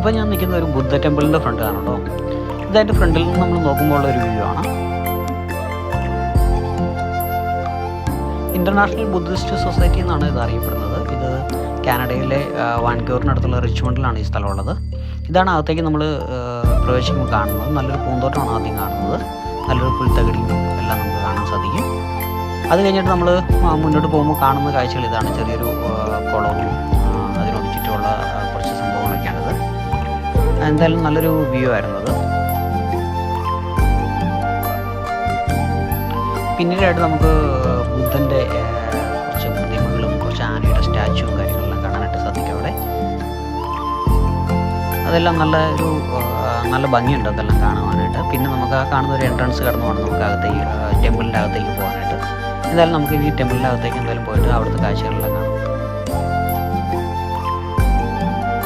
ഇപ്പോൾ ഞാൻ നിൽക്കുന്ന ഒരു ബുദ്ധ ടെമ്പിളിൻ്റെ ഫ്രണ്ടിലാണ് കേട്ടോ. ഇതതിൻ്റെ ഫ്രണ്ടിൽ നിന്ന് നമ്മൾ നോക്കുമ്പോൾ ഒരു വ്യൂ ആണ്. ഇൻ്റർനാഷണൽ ബുദ്ധിസ്റ്റ് സൊസൈറ്റി എന്നാണ് ഇത് അറിയപ്പെടുന്നത്. ഇത് കാനഡയിലെ വാൻകൂവറിനടുത്തുള്ള റിച്ച്മണ്ടിലാണ് ഈ സ്ഥലമുള്ളത്. ഇതാണ് അകത്തേക്ക് നമ്മൾ പ്രവേശിക്കുമ്പോൾ കാണുന്നത്. നല്ലൊരു പൂന്തോട്ടമാണ് ആദ്യം കാണുന്നത്. നല്ലൊരു പുൽത്തകിടിയും എല്ലാം നമുക്ക് കാണാൻ സാധിക്കും. അത് കഴിഞ്ഞിട്ട് നമ്മൾ മുന്നോട്ട് പോകുമ്പോൾ കാണുന്ന കാഴ്ചകൾ ഇതാണ്. ചെറിയൊരു കുളവും അതിനോട് ചുറ്റുമുള്ള കുറച്ച് സംഭവങ്ങളൊക്കെയാണിത്. എന്തായാലും നല്ലൊരു വ്യൂ ആയിരുന്നത്. പിന്നീടായിട്ട് നമുക്ക് ബുദ്ധൻ്റെ കുറച്ച് പ്രതിമകളും കുറച്ച് ആനയുടെ സ്റ്റാച്ചുവും കാര്യങ്ങളെല്ലാം കാണാനായിട്ട് സാധിക്കും അവിടെ. അതെല്ലാം നല്ല ഭംഗിയുണ്ട് അതെല്ലാം കാണുവാനായിട്ട്. പിന്നെ നമുക്ക് ആ കാണുന്ന ഒരു എൻട്രൻസ് കടന്നു വേണം നമുക്ക് ടെമ്പിളിൻ്റെ അകത്തേക്ക് പോകാനായിട്ട്. എന്തായാലും നമുക്ക് ഈ ടെമ്പിളിൻ്റെ അകത്തേക്ക് എന്തായാലും പോയിട്ട് അവിടുത്തെ കാഴ്ചകളെല്ലാം